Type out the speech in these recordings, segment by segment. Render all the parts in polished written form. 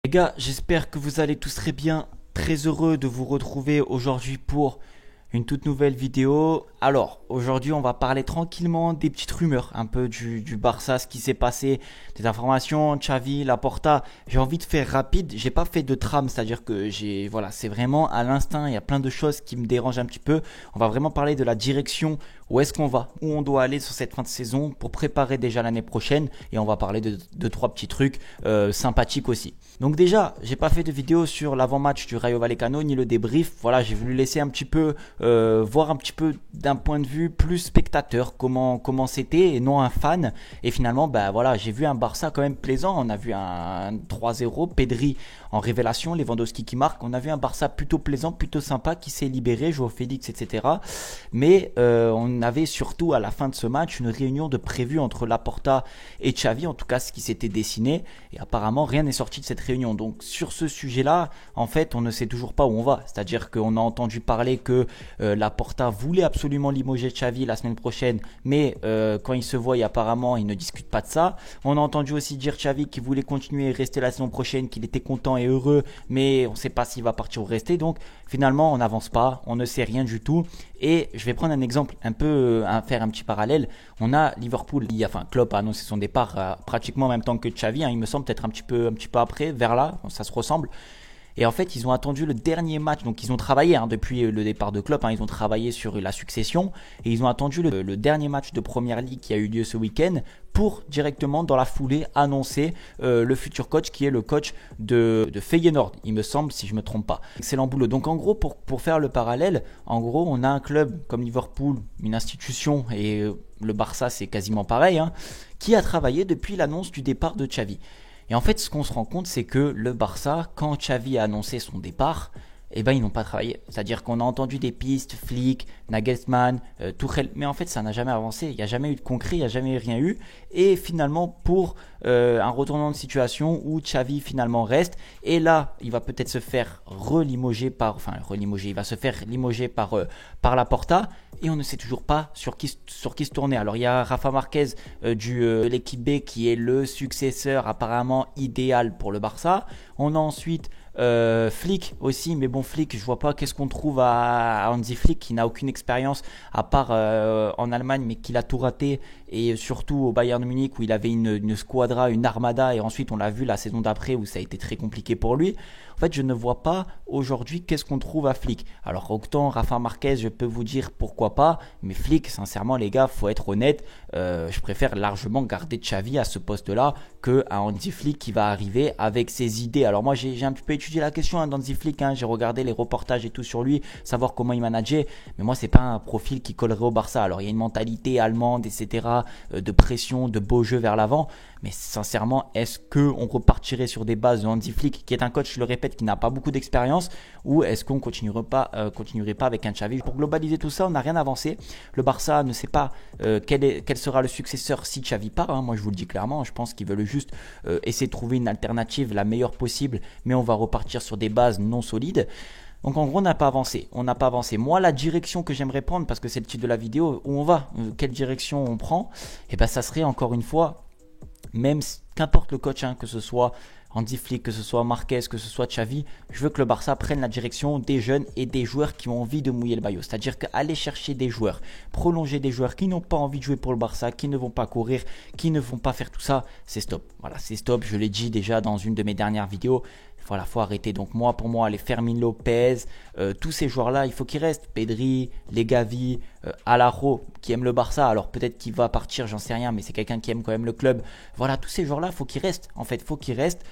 Les gars, j'espère que vous allez tous très bien. Très heureux de vous retrouver aujourd'hui pour une toute nouvelle vidéo. Alors, aujourd'hui, on va parler tranquillement des petites rumeurs, un peu du Barça, ce qui s'est passé, des informations, Xavi, Laporta. J'ai envie de faire rapide. J'ai pas fait de trame, c'est-à-dire que voilà, c'est vraiment à l'instinct. Il y a plein de choses qui me dérangent un petit peu. On va vraiment parler de la direction. Où est-ce qu'on va, où on doit aller sur cette fin de saison pour préparer déjà l'année prochaine. Et on va parler de trois petits trucs sympathiques aussi. Donc déjà, j'ai pas fait de vidéo sur l'avant-match du Rayo Vallecano ni le débrief. Voilà, j'ai voulu laisser un petit peu voir un petit peu d'un point de vue plus spectateur comment c'était et non un fan. Et finalement, bah voilà, j'ai vu un Barça quand même plaisant. On a vu un 3-0, Pedri en révélation, Lewandowski qui marque. On a vu un Barça plutôt plaisant, plutôt sympa, qui s'est libéré, Joao Félix, etc. Mais on avait surtout à la fin de ce match une réunion de prévue entre Laporta et Xavi, en tout cas ce qui s'était dessiné. Et apparemment, rien n'est sorti de cette réunion. Donc sur ce sujet-là, en fait, on ne sait toujours pas où on va. C'est-à-dire qu'on a entendu parler que Laporta voulait absolument limoger Xavi la semaine prochaine, mais quand ils se voient, apparemment, ils ne discutent pas de ça. On a entendu aussi dire Xavi qu'il voulait continuer et rester la saison prochaine, qu'il était content et heureux, mais on ne sait pas s'il va partir ou rester. Donc finalement, on n'avance pas, on ne sait rien du tout. Et je vais prendre un exemple un peu, faire un petit parallèle. On a Liverpool, Klopp a annoncé son départ pratiquement en même temps que Xavi, il me semble, peut-être un petit peu après, vers là, ça se ressemble. Et en fait, ils ont attendu le dernier match. Donc, ils ont travaillé depuis le départ de Klopp. Ils ont travaillé sur la succession. Et ils ont attendu le dernier match de Première Ligue qui a eu lieu ce week-end pour directement, dans la foulée, annoncer le futur coach qui est le coach de Feyenoord, il me semble, si je ne me trompe pas. Excellent boulot. Donc, en gros, pour faire le parallèle, en gros, on a un club comme Liverpool, une institution, et le Barça, c'est quasiment pareil, qui a travaillé depuis l'annonce du départ de Xavi. Et en fait, ce qu'on se rend compte, c'est que le Barça, quand Xavi a annoncé son départ, ils n'ont pas travaillé. C'est-à-dire qu'on a entendu des pistes, Flick, Nagelsmann, Tuchel, mais en fait, ça n'a jamais avancé. Il n'y a jamais eu de concret, il n'y a jamais rien eu. Et finalement, pour un retournement de situation où Xavi finalement reste, et là, il va peut-être se faire il va se faire limoger par Laporta. Et on ne sait toujours pas sur qui se tourner. Alors il y a Rafa Marquez de l'équipe B qui est le successeur apparemment idéal pour le Barça. On a ensuite Flick aussi, mais bon, Flick, je vois pas qu'est-ce qu'on trouve à Hansi Flick qui n'a aucune expérience à part en Allemagne, mais qu'il a tout raté, et surtout au Bayern Munich où il avait une squadra, une armada, et ensuite on l'a vu la saison d'après où ça a été très compliqué pour lui. En fait, je ne vois pas aujourd'hui qu'est-ce qu'on trouve à Flick. Alors autant Rafa Marquez, je peux vous dire pourquoi pas, mais Flick, sincèrement les gars, faut être honnête, je préfère largement garder Xavi à ce poste-là que à Hansi Flick qui va arriver avec ses idées. Alors moi j'ai un petit peu étudié la question d'Hansi Flick, j'ai regardé les reportages et tout sur lui, savoir comment il manageait, mais moi c'est pas un profil qui collerait au Barça. Alors il y a une mentalité allemande, etc., de pression, de beau jeu vers l'avant, mais sincèrement, est-ce qu'on repartirait sur des bases de Hansi Flick, qui est un coach, je le répète, qui n'a pas beaucoup d'expérience, ou est-ce qu'on continuerait pas avec un Xavi? Pour globaliser tout ça, on n'a rien avancé. Le Barça ne sait pas quel sera le successeur si Xavi part. Moi, je vous le dis clairement, je pense qu'ils veulent juste essayer de trouver une alternative la meilleure possible, mais on va repartir sur des bases non solides. Donc en gros, on n'a pas avancé. Moi, la direction que j'aimerais prendre, parce que c'est le titre de la vidéo, où on va, quelle direction on prend, et ben ça serait encore une fois, même qu'importe le coach, que ce soit Hansi Flick, que ce soit Marquez, que ce soit Xavi, je veux que le Barça prenne la direction des jeunes et des joueurs qui ont envie de mouiller le maillot. C'est-à-dire qu'aller chercher des joueurs, prolonger des joueurs qui n'ont pas envie de jouer pour le Barça, qui ne vont pas courir, qui ne vont pas faire tout ça, c'est stop. Voilà, c'est stop. Je l'ai dit déjà dans une de mes dernières vidéos. Voilà, faut arrêter. Donc pour moi, les Fermin Lopez, tous ces joueurs-là, il faut qu'ils restent. Pedri, les Gavi, Alaro, qui aime le Barça. Alors peut-être qu'il va partir, j'en sais rien, mais c'est quelqu'un qui aime quand même le club. Voilà, tous ces joueurs-là, faut qu'ils restent. En fait, faut qu'ils restent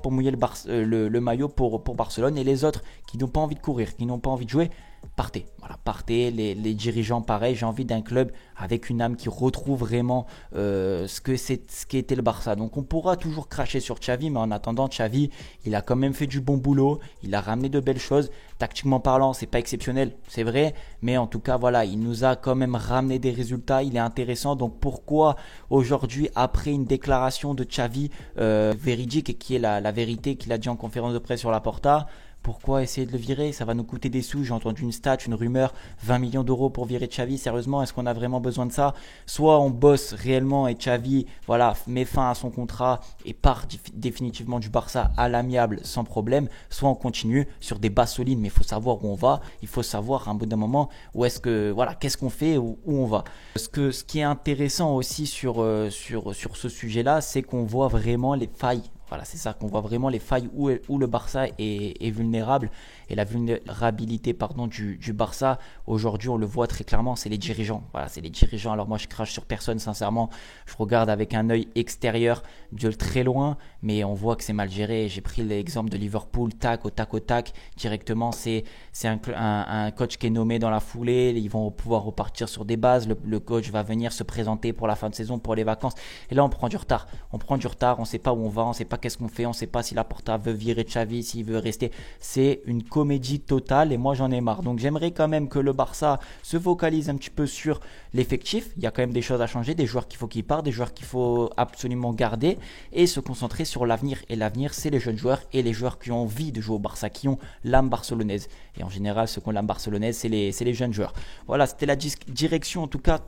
pour mouiller le maillot pour Barcelone. Et les autres qui n'ont pas envie de courir, qui n'ont pas envie de jouer, partez. Voilà, partez. Les dirigeants, pareil. J'ai envie d'un club avec une âme qui retrouve vraiment ce qu'était le Barça. Donc on pourra toujours cracher sur Xavi, mais en attendant, Xavi, il a quand même fait du bon boulot. Il a ramené de belles choses. Tactiquement parlant, c'est pas exceptionnel, c'est vrai, mais en tout cas, voilà, il nous a quand même ramené des résultats. Il est intéressant. Donc pourquoi aujourd'hui, après une déclaration de Xavi véridique logique et qui est la vérité qu'il a dit en conférence de presse sur Laporta. Pourquoi essayer de le virer? Ça va nous coûter des sous. J'ai entendu une stat, une rumeur, 20 millions d'euros pour virer Xavi. Sérieusement, est-ce qu'on a vraiment besoin de ça? Soit on bosse réellement et Xavi, voilà, met fin à son contrat et part définitivement du Barça à l'amiable sans problème. Soit on continue sur des bases solides, mais il faut savoir où on va. Il faut savoir à un bout d'un moment où est-ce que, voilà, qu'est-ce qu'on fait, où on va. Ce qui est intéressant aussi sur ce sujet-là, c'est qu'on voit vraiment les failles. Voilà, c'est ça qu'on voit vraiment les failles où le Barça est vulnérable et la vulnérabilité du Barça. Aujourd'hui, on le voit très clairement, c'est les dirigeants. Voilà, c'est les dirigeants. Alors moi, je crache sur personne, sincèrement. Je regarde avec un œil extérieur de très loin, mais on voit que c'est mal géré. J'ai pris l'exemple de Liverpool, tac, au tac, directement. C'est un coach qui est nommé dans la foulée. Ils vont pouvoir repartir sur des bases. Le coach va venir se présenter pour la fin de saison, pour les vacances. Et là, on prend du retard. On ne sait pas où on va, on ne sait pas qu'est-ce qu'on fait, on ne sait pas si Laporta veut virer Xavi, s'il veut rester. C'est une comédie totale et moi j'en ai marre. Donc j'aimerais quand même que le Barça se focalise un petit peu sur l'effectif. Il y a quand même des choses à changer, des joueurs qu'il faut qu'ils partent, des joueurs qu'il faut absolument garder et se concentrer sur l'avenir. Et l'avenir, c'est les jeunes joueurs et les joueurs qui ont envie de jouer au Barça, qui ont l'âme barcelonaise. Et en général, ceux qui ont l'âme barcelonaise, c'est les jeunes joueurs. Voilà, c'était la direction en tout cas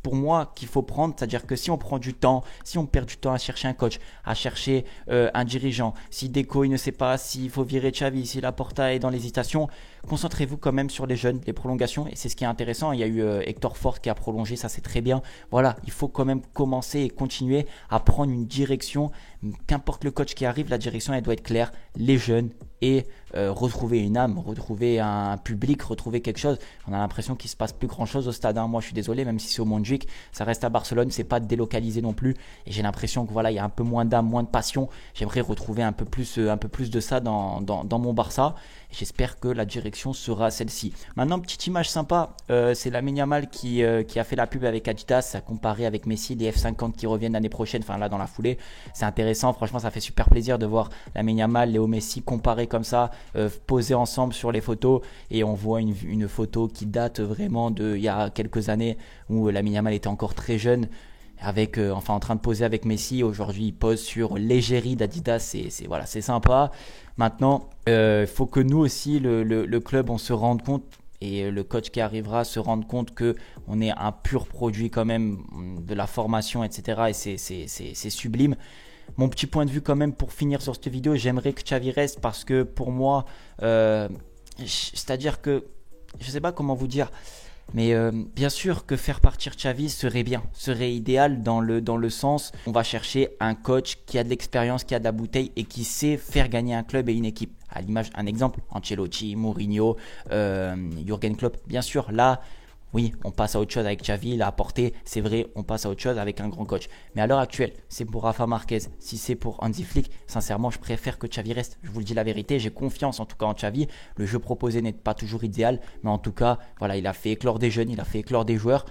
pour moi qu'il faut prendre, c'est-à-dire que si on prend du temps, si on perd du temps à chercher un coach, à chercher un dirigeant, si Deco il ne sait pas s'il faut virer Xavi, si Laporta est dans l'hésitation, concentrez-vous quand même sur les jeunes, les prolongations, et c'est ce qui est intéressant. Il y a eu Hector Ford qui a prolongé, ça c'est très bien. Voilà, il faut quand même commencer et continuer à prendre une direction. Qu'importe le coach qui arrive, la direction elle doit être claire, les jeunes et retrouver une âme, retrouver un public, retrouver quelque chose. On a l'impression qu'il se passe plus grand chose au stade. Moi je suis désolé, même si c'est au Montjuïc, ça reste à Barcelone, c'est pas délocalisé non plus. Et j'ai l'impression que voilà, il y a un peu moins d'âme, moins de passion. J'aimerais retrouver un peu plus de ça dans mon Barça. J'espère que la direction sera celle-ci. Maintenant, petite image sympa, c'est Lamine Yamal qui a fait la pub avec Adidas, a comparé avec Messi, les F50 qui reviennent l'année prochaine, enfin là dans la foulée. C'est intéressant, franchement ça fait super plaisir de voir Lamine Yamal, Léo Messi comparés comme ça, posés ensemble sur les photos. Et on voit une photo qui date vraiment d'il y a quelques années où Lamine Yamal était encore très jeune. En train de poser avec Messi. Aujourd'hui il pose sur l'égérie d'Adidas, voilà, c'est sympa. Maintenant il faut que nous aussi le club on se rende compte et le coach qui arrivera se rende compte que on est un pur produit quand même de la formation, etc. Et c'est sublime. Mon petit point de vue quand même pour finir sur cette vidéo, j'aimerais que Xavi reste parce que pour moi c'est-à-dire que je sais pas comment vous dire. Mais bien sûr que faire partir Xavi serait bien, serait idéal dans le sens on va chercher un coach qui a de l'expérience, qui a de la bouteille et qui sait faire gagner un club et une équipe. À l'image, un exemple, Ancelotti, Mourinho, Jürgen Klopp. Bien sûr, là, oui, on passe à autre chose avec Xavi, il a apporté, c'est vrai, on passe à autre chose avec un grand coach. Mais à l'heure actuelle, c'est pour Rafa Marquez, si c'est pour Hansi Flick, sincèrement, je préfère que Xavi reste. Je vous le dis la vérité, j'ai confiance en tout cas en Xavi. Le jeu proposé n'est pas toujours idéal, mais en tout cas, voilà, il a fait éclore des jeunes, il a fait éclore des joueurs.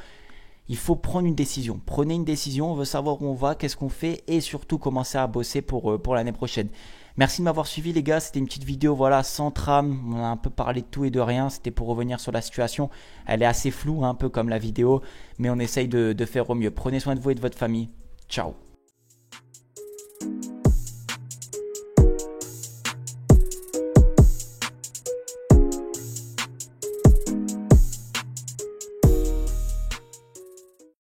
Il faut prendre une décision. Prenez une décision, on veut savoir où on va, qu'est-ce qu'on fait et surtout commencer à bosser pour l'année prochaine. Merci de m'avoir suivi les gars, c'était une petite vidéo voilà, sans trame, on a un peu parlé de tout et de rien, c'était pour revenir sur la situation. Elle est assez floue, un peu comme la vidéo, mais on essaye de faire au mieux. Prenez soin de vous et de votre famille. Ciao.